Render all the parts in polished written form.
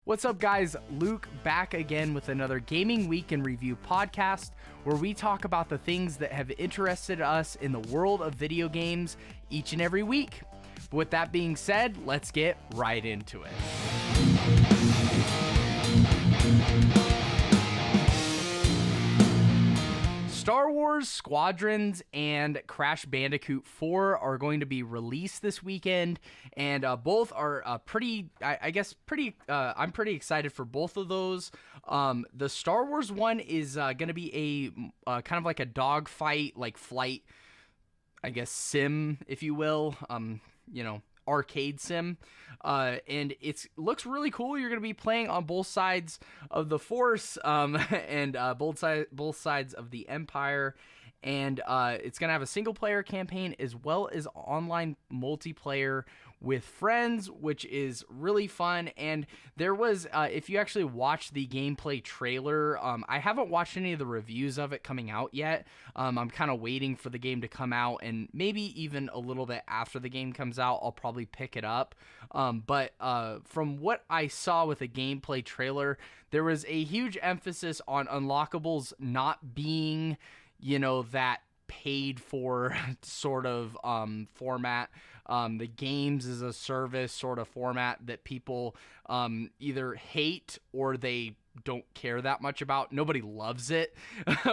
What's up, guys? Luke back again with another Gaming Week in Review podcast, where we talk about the things that have interested us in the world of video games each and every week. But with that being said, let's get right into it. Star Wars Squadrons and Crash Bandicoot 4 are going to be released this weekend, and both are I'm pretty excited for both of those. The Star Wars one is going to be a kind of like a dogfight, like flight, I guess, sim, if you will, arcade sim, and it looks really cool. You're going to be playing on both sides of the Force, and both sides of the Empire, and it's going to have a single player campaign as well as online multiplayer with friends, which is really fun. And there was, if you actually watch the gameplay trailer, I haven't watched any of the reviews of it coming out yet. I'm kind of waiting for the game to come out, and maybe even a little bit after the game comes out, I'll probably pick it up. But from what I saw with the gameplay trailer, there was a huge emphasis on unlockables not being, that paid for sort of format. The games as a service sort of format that people either hate or they don't care that much about. Nobody loves it,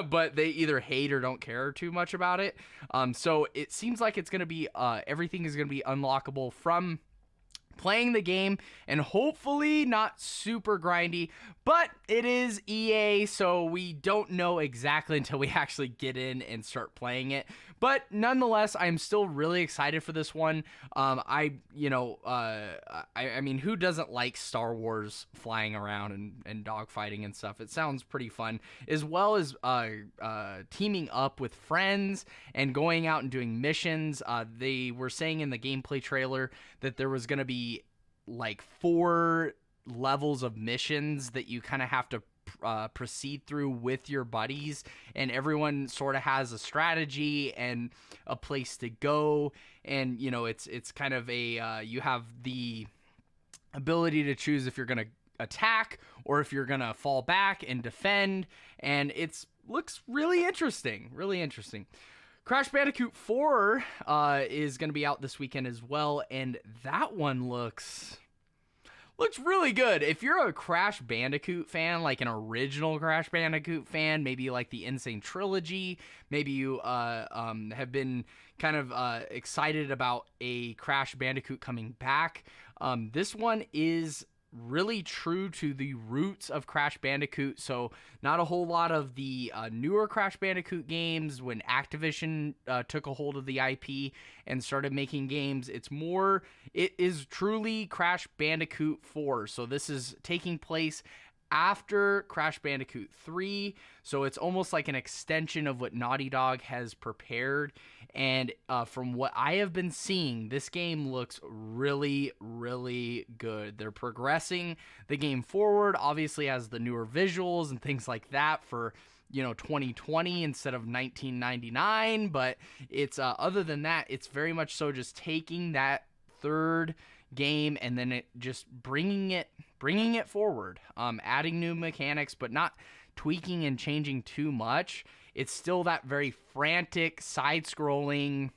but they either hate or don't care too much about it. So it seems like it's going to be, everything is going to be unlockable from playing the game, and hopefully not super grindy, but it is EA, so we don't know exactly until we actually get in and start playing it. But nonetheless, I'm still really excited for this one. I mean, who doesn't like Star Wars flying around and dogfighting and stuff? It sounds pretty fun, as well as teaming up with friends and going out and doing missions. They were saying in the gameplay trailer that there was going to be like 4 levels of missions that you kind of have to proceed through with your buddies, and everyone sort of has a strategy and a place to go, and it's kind of a you have the ability to choose if you're going to attack or if you're going to fall back and defend, and looks really interesting. Crash Bandicoot 4 is going to be out this weekend as well, and that one looks really good. If you're a Crash Bandicoot fan, like an original Crash Bandicoot fan, maybe like the Insane Trilogy, maybe you have been kind of excited about a Crash Bandicoot coming back, this one is really true to the roots of Crash Bandicoot. So not a whole lot of the newer Crash Bandicoot games when Activision took a hold of the IP and started making games. It is truly Crash Bandicoot 4. So this is taking place after Crash Bandicoot 3, so it's almost like an extension of what Naughty Dog has prepared, and from what I have been seeing, this game looks really, really good. They're progressing the game forward, obviously has the newer visuals and things like that for 2020 instead of 1999, but it's other than that, it's very much so just taking that third game and then it just bringing it forward, adding new mechanics, but not tweaking and changing too much. It's still that very frantic side-scrolling,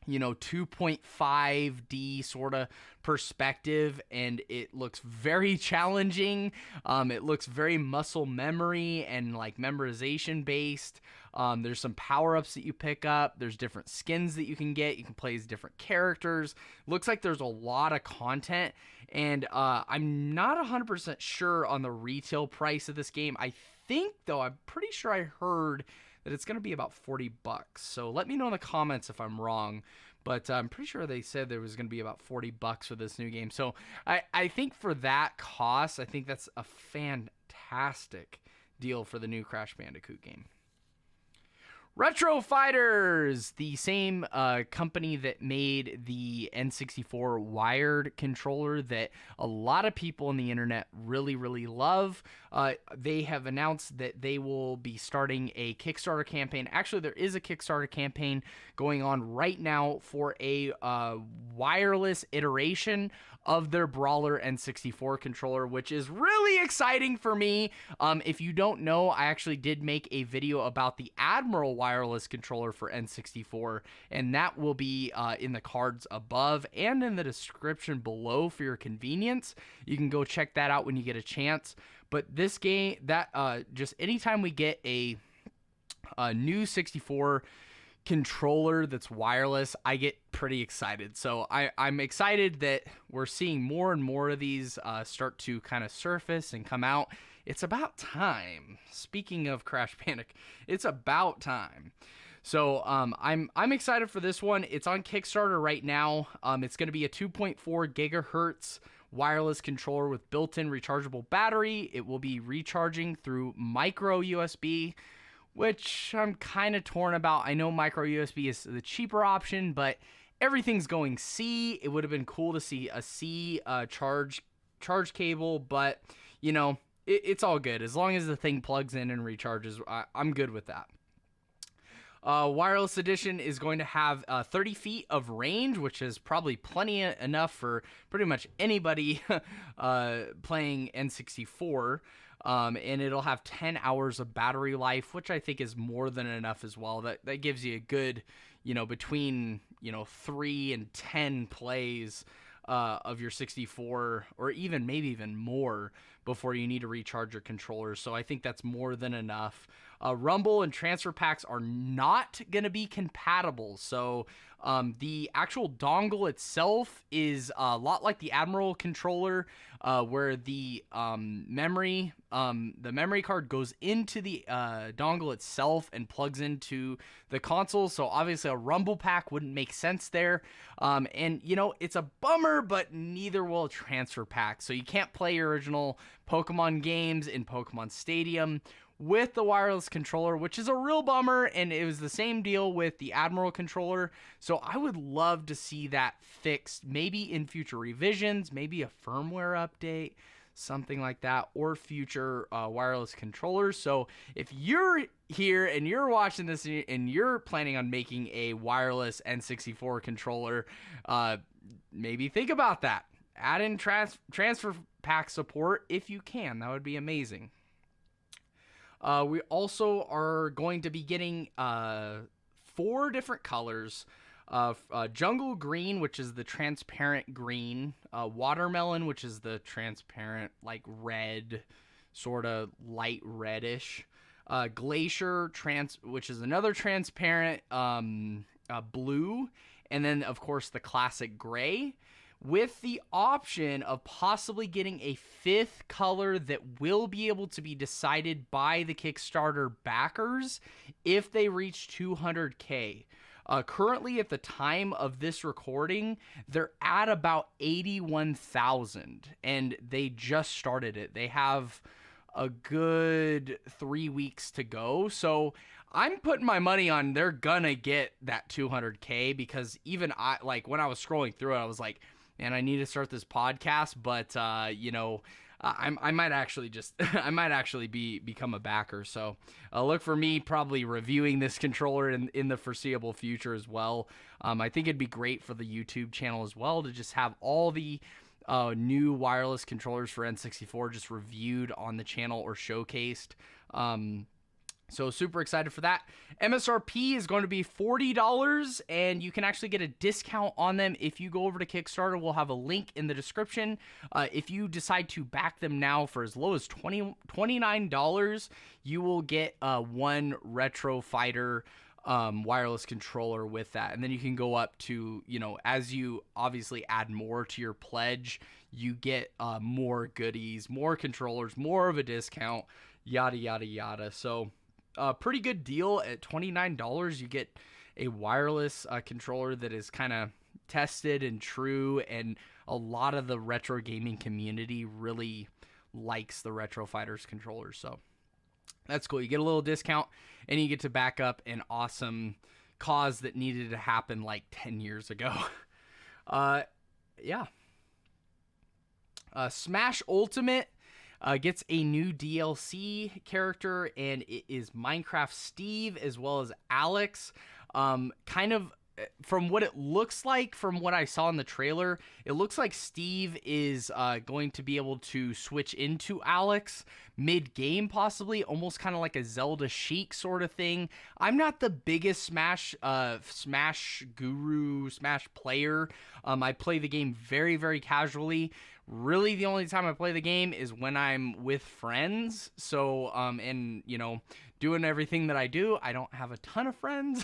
2.5D sort of perspective, and it looks very challenging. It looks very muscle memory and like memorization based. There's some power-ups that you pick up. There's different skins that you can get. You can play as different characters. Looks like there's a lot of content, and I'm not 100% sure on the retail price of this game. I think, though, I'm pretty sure I heard that it's going to be about $40. So let me know in the comments if I'm wrong, but I'm pretty sure they said there was going to be about $40 for this new game. So I think for that cost, I think that's a fantastic deal for the new Crash Bandicoot game. Retro Fighters, the same company that made the N64 wired controller that a lot of people on the internet really, really love. They have announced that they will be starting a Kickstarter campaign. Actually, there is a Kickstarter campaign going on right now for a wireless iteration of their Brawler N64 controller, which is really exciting for me. If you don't know, I actually did make a video about the Admiral Wireless Controller for N64, and that will be in the cards above and in the description below for your convenience. You can go check that out when you get a chance. But this game, just anytime we get a new 64 controller that's wireless, I get pretty excited. So I'm excited that we're seeing more and more of these start to kind of surface and come out. It's about time. Speaking of Crash Panic, it's about time. So I'm excited for this one. It's on Kickstarter right now. It's going to be a 2.4 gigahertz wireless controller with built-in rechargeable battery. It will be recharging through micro USB, which I'm kind of torn about. I know micro USB is the cheaper option, but everything's going C. It would have been cool to see a C charge cable, but you know, it's all good. As long as the thing plugs in and recharges, I'm good with that. Wireless edition is going to have 30 feet of range, which is probably plenty enough for pretty much anybody playing N64. And it'll have 10 hours of battery life, which I think is more than enough as well. That gives you a good, between, 3 and 10 plays of your 64, or maybe even more before you need to recharge your controller. So I think that's more than enough. Rumble and transfer packs are not going to be compatible. So the actual dongle itself is a lot like the Admiral controller, where the memory card goes into the dongle itself and plugs into the console. So obviously a Rumble pack wouldn't make sense there. And it's a bummer, but neither will a transfer pack. So you can't play your original Pokemon games in Pokemon Stadium with the wireless controller, which is a real bummer, and it was the same deal with the Admiral controller. So I would love to see that fixed, maybe in future revisions, maybe a firmware update, something like that, or future wireless controllers. So if you're here and you're watching this and you're planning on making a wireless N64 controller, maybe think about that. Add in transfer pack support if you can. That would be amazing. We also are going to be getting 4 different colors of jungle green, which is the transparent green, watermelon, which is the transparent, like red, sort of light reddish, glacier, which is another transparent blue, and then, of course, the classic gray, with the option of possibly getting a 5th color that will be able to be decided by the Kickstarter backers if they reach 200K. Currently, at the time of this recording, they're at about 81,000, and they just started it. They have a good 3 weeks to go, so I'm putting my money on they're gonna get that 200K, because even when I was scrolling through it, I was like, and I need to start this podcast, but I might actually become a backer. So look for me probably reviewing this controller in the foreseeable future as well. I think it'd be great for the YouTube channel as well to just have all the new wireless controllers for N64 just reviewed on the channel or showcased. So super excited for that. MSRP is going to be $40, and you can actually get a discount on them if you go over to Kickstarter. We'll have a link in the description. If you decide to back them now for as low as $29, you will get one Retro Fighter wireless controller with that. And then you can go up to, as you obviously add more to your pledge, you get more goodies, more controllers, more of a discount, yada, yada, yada. So pretty good deal. At $29, you get a wireless controller that is kind of tested and true, and a lot of the retro gaming community really likes the Retro Fighters controllers. So that's cool. You get a little discount, and you get to back up an awesome cause that needed to happen like 10 years ago. Yeah. Smash Ultimate gets a new DLC character, and it is Minecraft Steve as well as Alex. Kind of from what it looks like, from what I saw in the trailer, it looks like Steve is going to be able to switch into Alex mid-game, possibly, almost kind of like a Zelda Sheik sort of thing. I'm not the biggest Smash guru, Smash player. I play the game very, very casually. Really, the only time I play the game is when I'm with friends. So, and, you know, doing everything that I do, I don't have a ton of friends.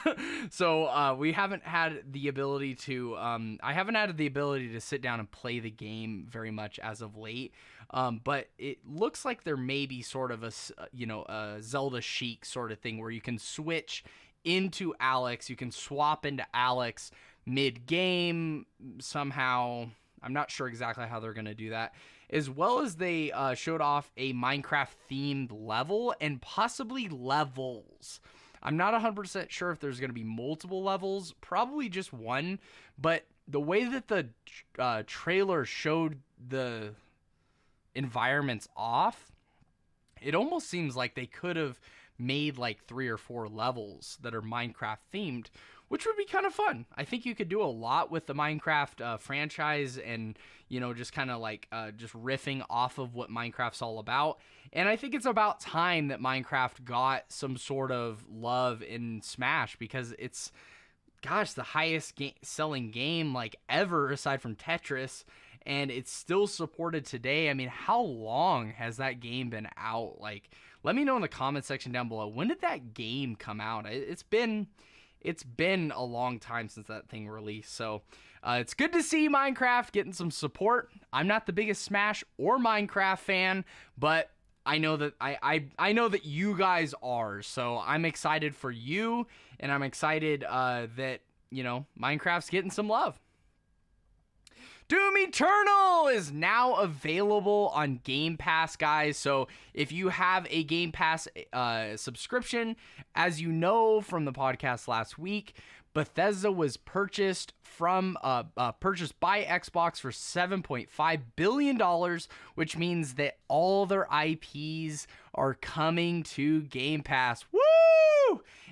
So, we haven't had the ability to, I haven't had the ability to sit down and play the game very much as of late. But it looks like there may be sort of a, you know, a Zelda Sheik sort of thing where you can switch into Alex. You can swap into Alex mid-game somehow. I'm not sure exactly how they're going to do that. As well as they showed off a Minecraft-themed level and possibly levels. I'm not 100% sure if there's going to be multiple levels. Probably just one. But the way that the trailer showed the environments off, it almost seems like they could have made like 3 or 4 levels that are Minecraft themed, which would be kind of fun. I think you could do a lot with the Minecraft franchise and, you know, just kind of like just riffing off of what Minecraft's all about. And I think it's about time that Minecraft got some sort of love in Smash, because it's, gosh, the highest selling game like ever aside from Tetris. And it's still supported today. I mean, how long has that game been out? Like, let me know in the comment section down below. When did that game come out? It's been a long time since that thing released. So it's good to see Minecraft getting some support. I'm not the biggest Smash or Minecraft fan, but I know that I know that you guys are. So I'm excited for you, and I'm excited that, you know, Minecraft's getting some love. Doom Eternal is now available on Game Pass, guys. So if you have a Game Pass subscription, as you know from the podcast last week, Bethesda was purchased by Xbox for $7.5 billion, which means that all their IPs are coming to Game Pass. Woo!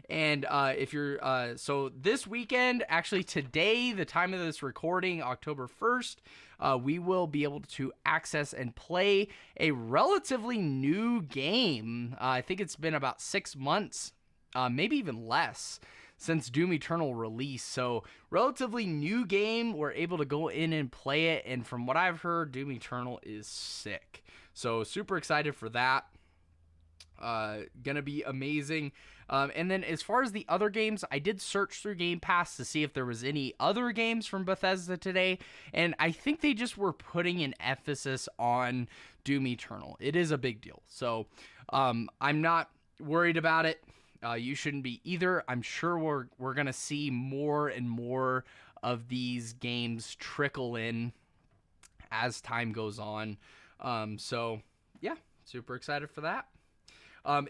And if you're so this weekend, actually today, the time of this recording, October 1st, we will be able to access and play a relatively new game. I think it's been about 6 months, maybe even less, since Doom Eternal release. So relatively new game. We're able to go in and play it, and from what I've heard, Doom Eternal is sick. So super excited for that. Gonna be amazing. And then as far as the other games, I did search through Game Pass to see if there was any other games from Bethesda today, and I think they just were putting an emphasis on Doom Eternal. It is a big deal. So I'm not worried about it. You shouldn't be either. I'm sure we're gonna see more and more of these games trickle in as time goes on. So yeah, super excited for that.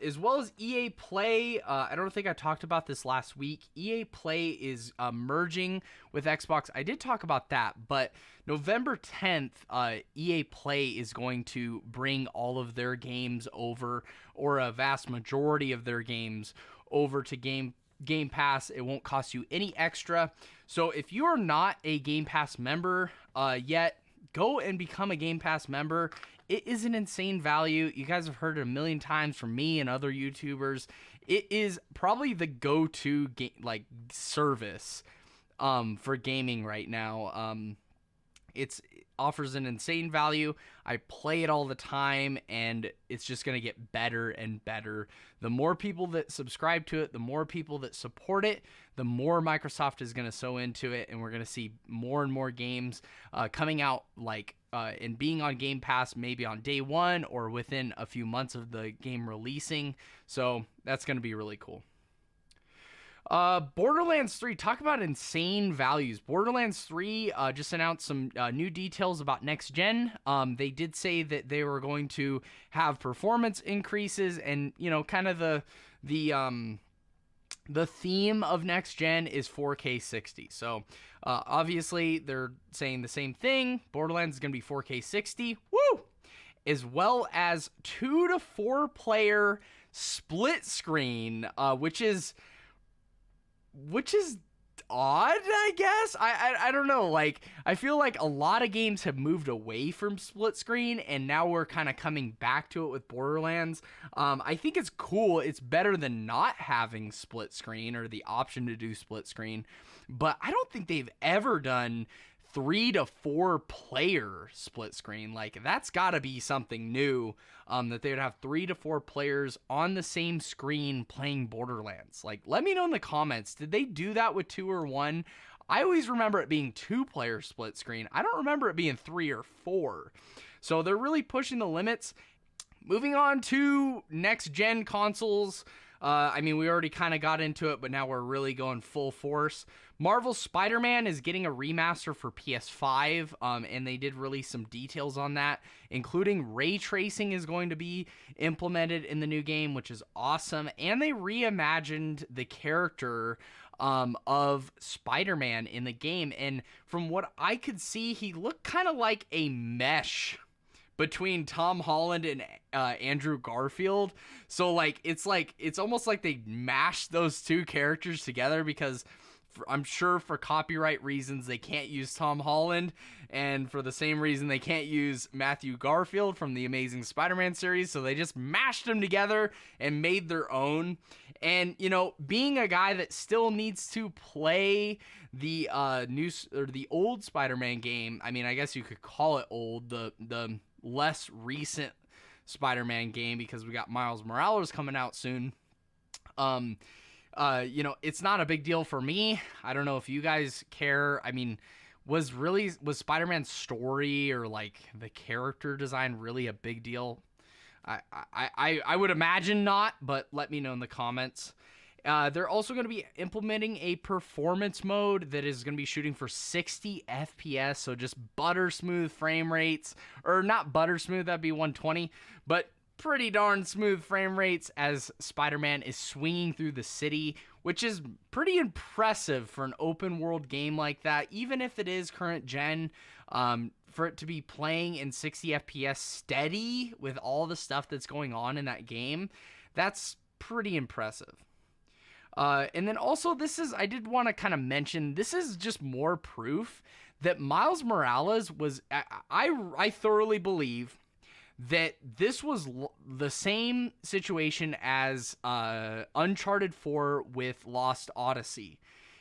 As well as EA Play, I don't think I talked about this last week. EA Play is merging with Xbox. I did talk about that, but November 10th, EA Play is going to bring all of their games over, or a vast majority of their games over to Game Pass. It won't cost you any extra. So if you are not a Game Pass member yet, go and become a Game Pass member. It is an insane value. You guys have heard it a million times from me and other YouTubers. It is probably the go-to service for gaming right now. It offers an insane value. I play it all the time, and it's just going to get better and better. The more people that subscribe to it, the more people that support it, the more Microsoft is going to sow into it, and we're going to see more and more games coming out and being on Game Pass maybe on day one or within a few months of the game releasing. So that's going to be really cool. Borderlands 3, talk about insane values. Borderlands 3 just announced some new details about next gen. They did say that they were going to have performance increases, and you know, kind of the theme of next gen is 4K 60. So obviously they're saying the same thing. Borderlands is going to be 4K 60. Woo! As well as 2 to 4 player split screen, which is odd, I guess. I don't know. Like, I feel like a lot of games have moved away from split screen, and now we're kind of coming back to it with Borderlands. I think it's cool. It's better than not having split screen or the option to do split screen, but I don't think they've ever done 3 to 4 player split screen. Like, that's got to be something new, that they would have 3 to 4 players on the same screen playing Borderlands. Like, let me know in the comments, did they do that with 2 or 1? I always remember it being 2-player split screen. I don't remember it being 3 or 4. So they're really pushing the limits. Moving on to next gen consoles. I mean, we already kind of got into it, but now we're really going full force. Marvel's Spider-Man is getting a remaster for PS5, and they did release some details on that, including ray tracing is going to be implemented in the new game, which is awesome. And they reimagined the character of Spider-Man in the game, and from what I could see, he looked kind of like a mesh between Tom Holland and Andrew Garfield. So it's almost like they mashed those two characters together, because I'm sure for copyright reasons they can't use Tom Holland, and for the same reason they can't use Matthew Garfield from the Amazing Spider-Man series, so they just mashed them together and made their own. And, you know, being a guy that still needs to play the the old Spider-Man game, I mean, I guess you could call it old, the less recent Spider-Man game, because we got Miles Morales coming out soon. You know, it's not a big deal for me. I don't know if you guys care. I mean, was Spider-Man's story or like the character design really a big deal? I would imagine not, but let me know in the comments. They're also going to be implementing a performance mode that is going to be shooting for 60 FPS, so just butter smooth frame rates, or not butter smooth, that'd be 120, but pretty darn smooth frame rates as Spider-Man is swinging through the city, which is pretty impressive for an open world game like that, even if it is current gen. For it to be playing in 60 FPS steady with all the stuff that's going on in that game, that's pretty impressive. And then also, I did want to kind of mention, this is just more proof that Miles Morales was, I thoroughly believe that this was the same situation as Uncharted 4 with Lost Odyssey.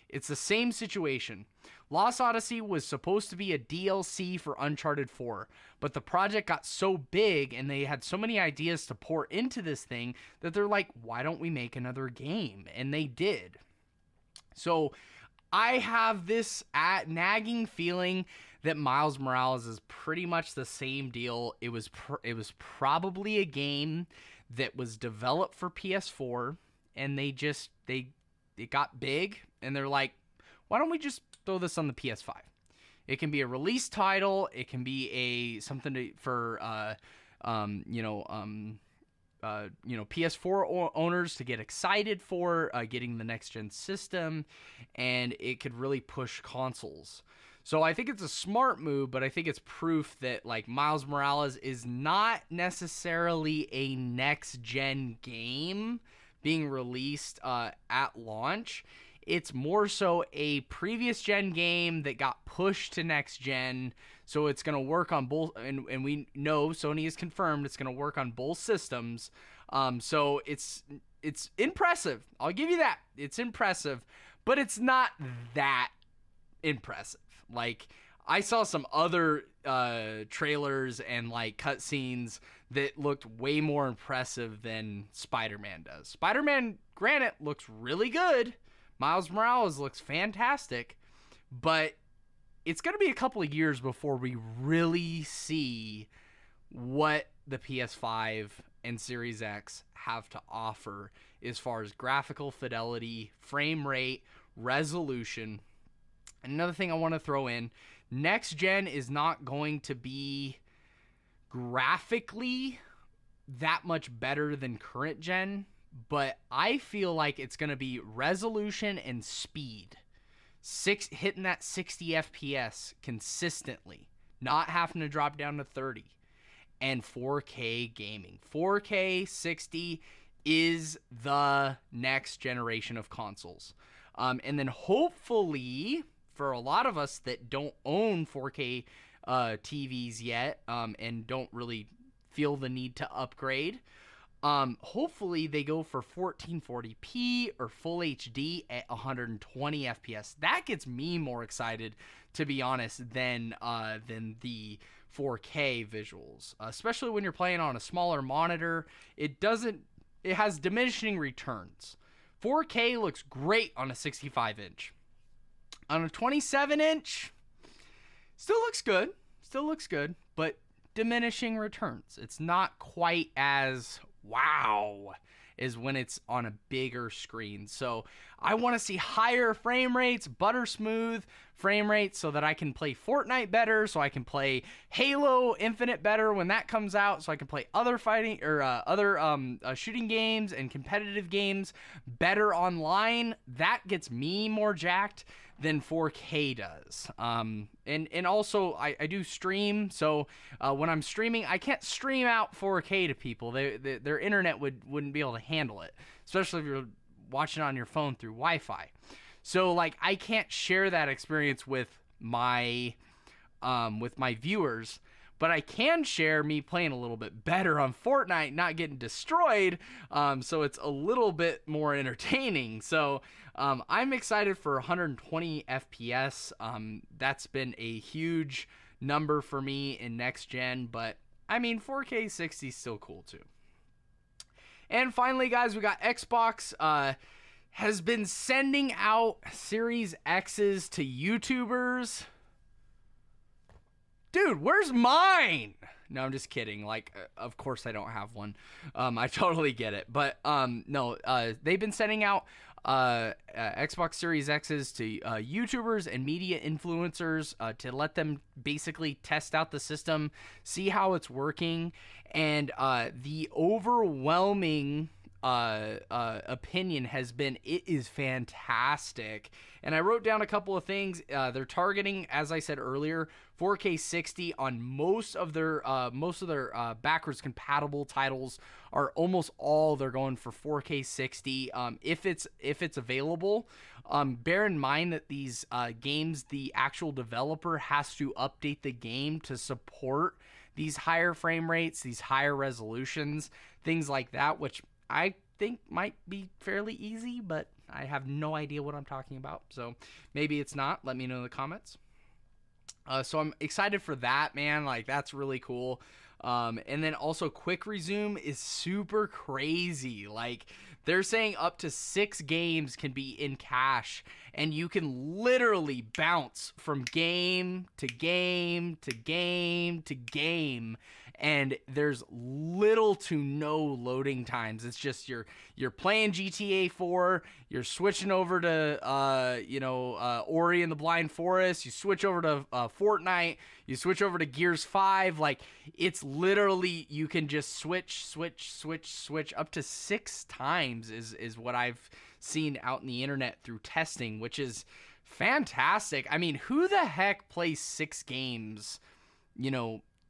It's the same situation. Lost Odyssey was supposed to be a DLC for Uncharted 4, but the project got so big and they had so many ideas to pour into this thing that they're like, why don't we make another game? And they did. So I have this nagging feeling that Miles Morales is pretty much the same deal. It was probably a game that was developed for PS4, and it got big, and they're like, why don't we just throw this on the PS5? It can be a release title. It can be for PS4 owners to get excited for getting the next gen system, and it could really push consoles. So I think it's a smart move, but I think it's proof that like Miles Morales is not necessarily a next gen game being released at launch. It's more so a previous gen game that got pushed to next gen, so it's going to work on both, and we know Sony has confirmed it's going to work on both systems. So it's impressive. I'll give you that. It's impressive, but it's not that impressive. Like, I saw some other trailers and like cutscenes that looked way more impressive than Spider-Man does. Spider-Man, granted, looks really good. Miles Morales looks fantastic, but it's going to be a couple of years before we really see what the PS5 and Series X have to offer as far as graphical fidelity, frame rate, resolution. Another thing I want to throw in, next gen is not going to be graphically that much better than current gen, but I feel like it's going to be resolution and speed. Hitting that 60 FPS consistently, not having to drop down to 30, and 4K gaming. 4K 60 is the next generation of consoles. And then hopefully, for a lot of us that don't own 4K TVs yet, and don't really feel the need to upgrade, hopefully they go for 1440p or full HD at 120 FPS. That gets me more excited, to be honest, than the 4K visuals, especially when you're playing on a smaller monitor. It has diminishing returns. 4K looks great on a 65-inch. On a 27-inch, still looks good, but diminishing returns. It's not quite as wow as when it's on a bigger screen. So I want to see higher frame rates, butter smooth frame rates, so that I can play Fortnite better, so I can play Halo Infinite better when that comes out, so I can play other fighting or other shooting games and competitive games better online. That gets me more jacked than 4K does. And also I do stream, so when I'm streaming, I can't stream out 4K to people. Their internet wouldn't be able to handle it, especially if you're watching on your phone through Wi-Fi. So like I can't share that experience with my viewers, but I can share me playing a little bit better on Fortnite, not getting destroyed, so it's a little bit more entertaining. So I'm excited for 120 FPS. That's been a huge number for me in next gen, but I mean 4K 60 is still cool too. And finally, guys, we got Xbox has been sending out Series X's to YouTubers. Dude, where's mine? No, I'm just kidding. Like, of course I don't have one. I totally get it. But no, they've been sending out Xbox Series X's to YouTubers and media influencers to let them basically test out the system, see how it's working. And the overwhelming opinion has been it is fantastic. And I wrote down a couple of things. They're targeting, as I said earlier, 4K 60 on most of their backwards compatible titles. Are almost all they're going for 4K 60 if it's available. Bear in mind that these games, the actual developer has to update the game to support these higher frame rates, these higher resolutions, things like that, which I think might be fairly easy, but I have no idea what I'm talking about. So maybe it's not. Let me know in the comments. So I'm excited for that, man. Like, that's really cool. And then also quick resume is super crazy. Like, they're saying up to 6 games can be in cache, and you can literally bounce from game to game to game to game, and there's little to no loading times. It's just you're playing GTA 4, you're switching over to Ori and the Blind Forest, you switch over to Fortnite, you switch over to Gears 5. Like, it's literally, you can just switch up to 6 times is what I've seen out in the internet through testing, which is fantastic. I mean, who the heck plays 6 games,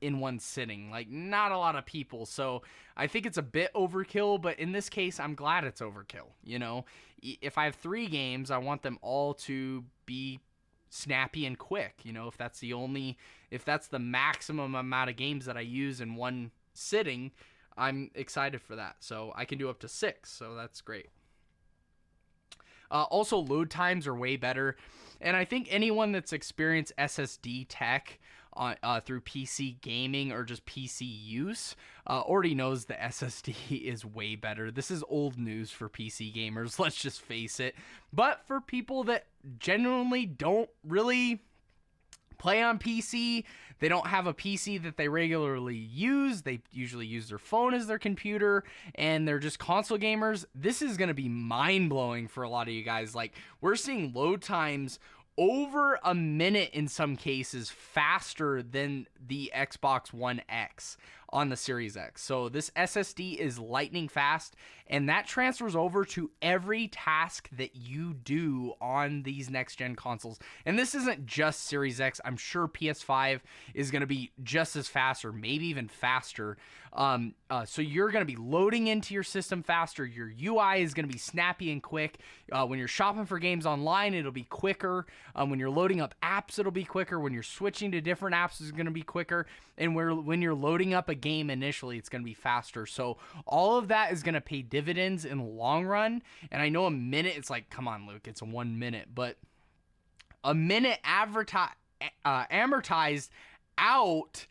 in one sitting? Like, not a lot of people. So I think it's a bit overkill, but in this case, I'm glad it's overkill. If I have 3 games, I want them all to be snappy and quick. If that's the maximum amount of games that I use in one sitting, I'm excited for that. So I can do up to 6. So that's great. Also, load times are way better. And I think anyone that's experienced SSD tech through PC gaming or just PC use already knows the SSD is way better. This is old news for PC gamers, let's just face it. But for people that genuinely don't really play on PC, they don't have a PC that they regularly use, they usually use their phone as their computer, and they're just console gamers, this is going to be mind-blowing for a lot of you guys. Like, we're seeing load times over a minute in some cases faster than the Xbox One X on the Series X. So this SSD is lightning fast, and that transfers over to every task that you do on these next-gen consoles. And this isn't just Series X. I'm sure PS5 is going to be just as fast or maybe even faster. So you're going to be loading into your system faster. Your UI is going to be snappy and quick. When you're shopping for games online, it'll be quicker. When you're loading up apps, it'll be quicker. When you're switching to different apps, it's going to be quicker. And when you're loading up a game initially, it's going to be faster. So all of that is going to pay dividends in the long run. And I know a minute, it's like, come on, Luke, it's 1 minute. But a minute amortized out,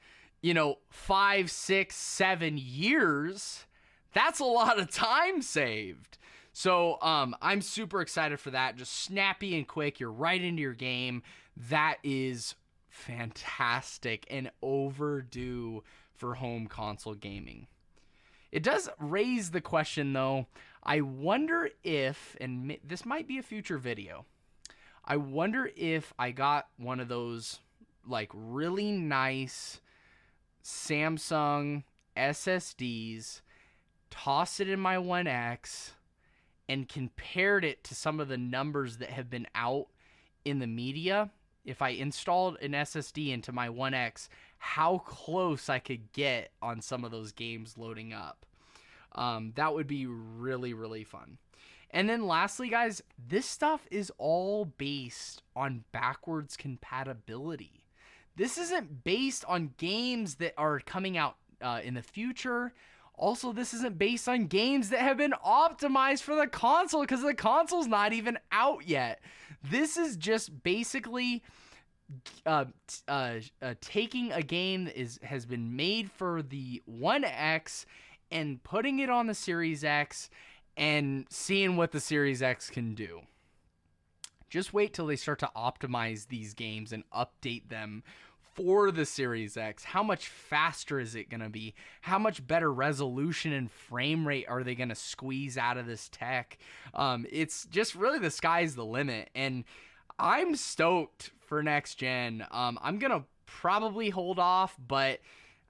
5, 6, 7 years, that's a lot of time saved. So I'm super excited for that. Just snappy and quick. You're right into your game. That is fantastic and overdue for home console gaming. It does raise the question, though. I wonder if, and this might be a future video, I wonder if I got one of those like really nice Samsung SSDs, tossed it in my One X, and compared it to some of the numbers that have been out in the media. If I installed an SSD into my One X, how close I could get on some of those games loading up. That would be really, really fun. And then lastly, guys, this stuff is all based on backwards compatibility. This isn't based on games that are coming out in the future. Also, this isn't based on games that have been optimized for the console because the console's not even out yet. This is just basically taking a game that has been made for the One X and putting it on the Series X and seeing what the Series X can do. Just wait till they start to optimize these games and update them for the Series X. How much faster is it going to be? How much better resolution and frame rate are they going to squeeze out of this tech? It's just really the sky's the limit. And I'm stoked for next gen. I'm going to probably hold off, but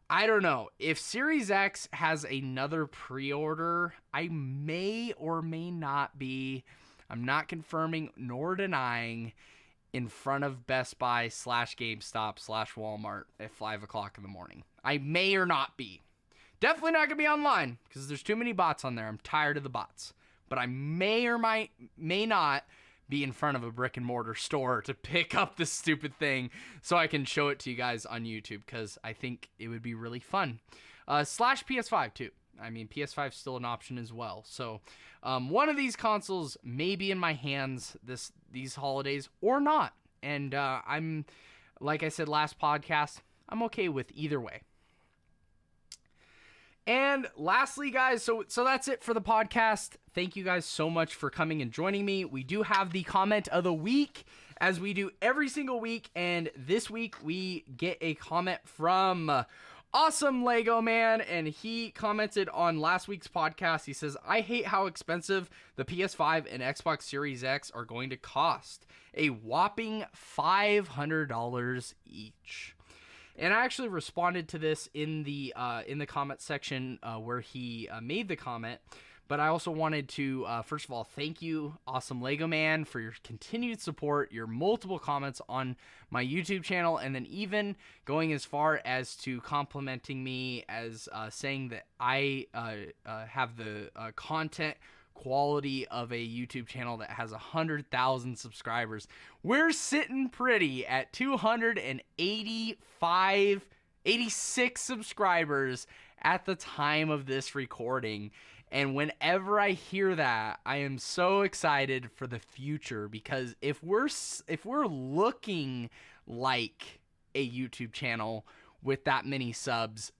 I don't know. If Series X has another pre-order, I may or may not be, I'm not confirming nor denying, in front of Best Buy / GameStop / Walmart at 5 o'clock in the morning. I may or not be. Definitely not going to be online because there's too many bots on there. I'm tired of the bots. But I may or may not be in front of a brick and mortar store to pick up this stupid thing so I can show it to you guys on YouTube because I think it would be really fun. / PS5 too. I mean, PS5 is still an option as well. So one of these consoles may be in my hands these holidays or not. And I'm, like I said last podcast, I'm okay with either way. And lastly, guys, so that's it for the podcast. Thank you guys so much for coming and joining me. We do have the comment of the week, as we do every single week. And this week, we get a comment from Awesome Lego Man, and he commented on last week's podcast. He says, I hate how expensive the PS5 and Xbox Series X are going to cost. A whopping $500 each. And I actually responded to this in the comment section where he made the comment. But I also wanted to, first of all, thank you, Awesome Lego Man, for your continued support, your multiple comments on my YouTube channel, and then even going as far as to complimenting me as saying that I have the content quality of a YouTube channel that has 100,000 subscribers. We're sitting pretty at 86 subscribers at the time of this recording. And whenever I hear that, I am so excited for the future, because if we're looking like a YouTube channel with that many subs,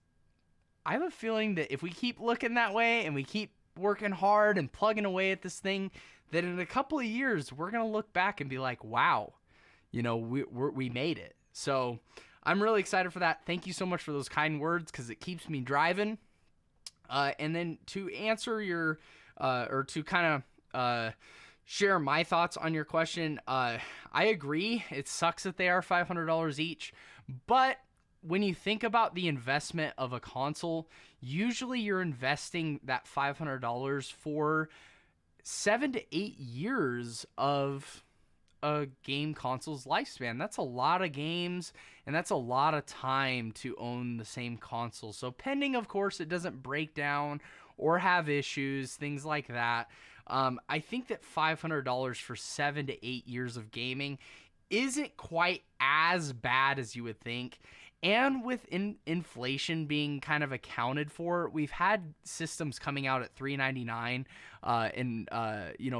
I have a feeling that if we keep looking that way and we keep working hard and plugging away at this thing, that in a couple of years we're gonna look back and be like, wow, we made it. So I'm really excited for that. Thank you so much for those kind words, because it keeps me driving. And then to answer your, or to kind of share my thoughts on your question, I agree. It sucks that they are $500 each, but when you think about the investment of a console, usually you're investing that $500 for 7 to 8 years of a game console's lifespan. That's a lot of games, and that's a lot of time to own the same console. So pending, of course, it doesn't break down or have issues, things like that. I think that $500 for 7 to 8 years of gaming isn't quite as bad as you would think. And with inflation being kind of accounted for, we've had systems coming out at $399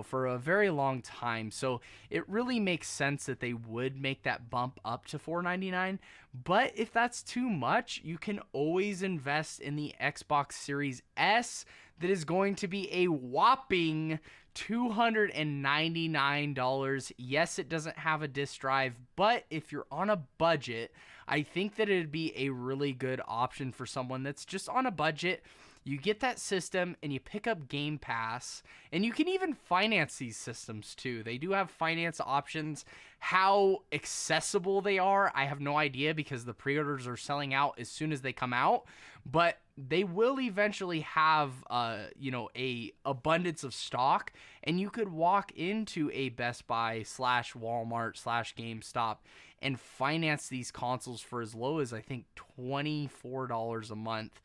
for a very long time. So it really makes sense that they would make that bump up to $499. But if that's too much, you can always invest in the Xbox Series S that is going to be a whopping $299. Yes, it doesn't have a disk drive, but if you're on a budget, I think that it'd be a really good option for someone that's just on a budget. You get that system and you pick up Game Pass, and you can even finance these systems too. They do have finance options. How accessible they are, I have no idea, because the pre-orders are selling out as soon as they come out, but they will eventually have a abundance of stock, and you could walk into a Best Buy / Walmart / GameStop and finance these consoles for as low as, I think, $24 a month.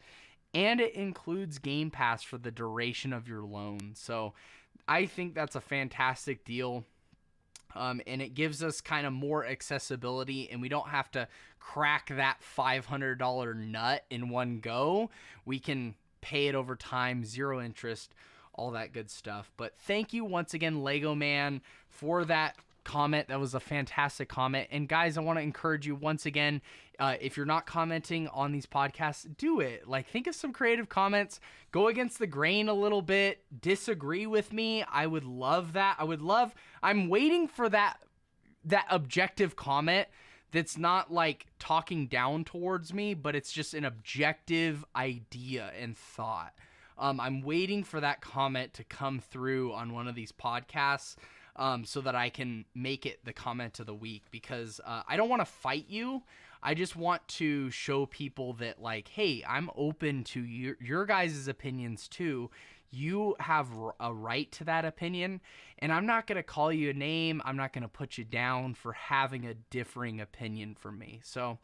And it includes Game Pass for the duration of your loan. So I think that's a fantastic deal. And it gives us kind of more accessibility, and we don't have to crack that $500 nut in one go. We can pay it over time, 0 interest, all that good stuff. But thank you once again, Lego Man, for that comment. That was a fantastic comment. And guys, I want to encourage you once again, if you're not commenting on these podcasts, do it. Like, think of some creative comments, go against the grain a little bit, disagree with me. I would love that. I'm waiting for that objective comment that's not like talking down towards me, but it's just an objective idea and thought. I'm waiting for that comment to come through on one of these podcasts, so that I can make it the comment of the week, because I don't want to fight you. I just want to show people that, like, hey, I'm open to your guys' opinions too. You have a right to that opinion, and I'm not going to call you a name. I'm not going to put you down for having a differing opinion from me. So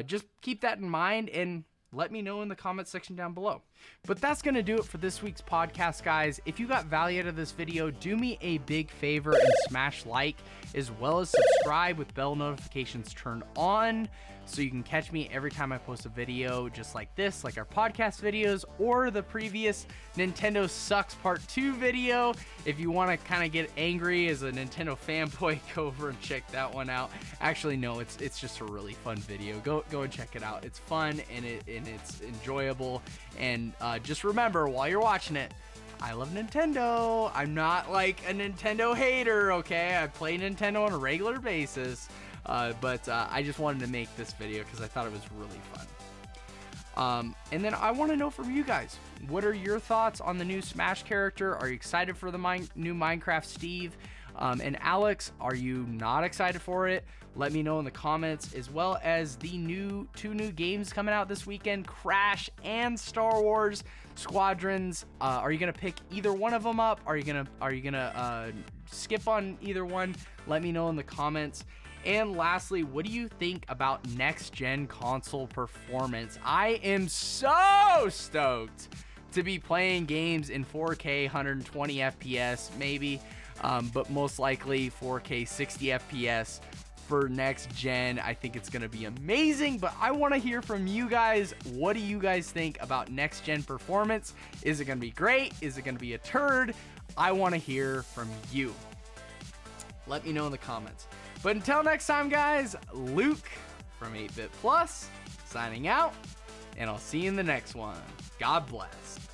just keep that in mind, and let me know in the comment section down below. But that's going to do it for this week's podcast, guys. If you got value out of this video, do me a big favor and smash like, as well as subscribe with bell notifications turned on, so you can catch me every time I post a video just like this, like our podcast videos, or the previous Nintendo Sucks Part 2 video. If you want to kind of get angry as a Nintendo fanboy, go over and check that one out. Actually, no, it's just a really fun video. Go and check it out. It's fun, and it's enjoyable. And just remember, while you're watching it, I love Nintendo. I'm not like a Nintendo hater, okay? I play Nintendo on a regular basis. But I just wanted to make this video because I thought it was really fun. And then I want to know from you guys, what are your thoughts on the new Smash character? Are you excited for the new Minecraft Steve? And Alex, are you not excited for it? Let me know in the comments, as well as the two new games coming out this weekend, Crash and Star Wars Squadrons. Are you gonna pick either one of them up? Are you gonna skip on either one? Let me know in the comments. And lastly, what do you think about next-gen console performance? I am so stoked to be playing games in 4K 120 FPS maybe, but most likely 4K 60 FPS for next gen. I think it's going to be amazing, but I want to hear from you guys. What do you guys think about next gen performance? Is it going to be great? Is it going to be a turd? I want to hear from you. Let me know in the comments. But until next time, guys, Luke from 8-Bit Plus signing out, and I'll see you in the next one. God bless.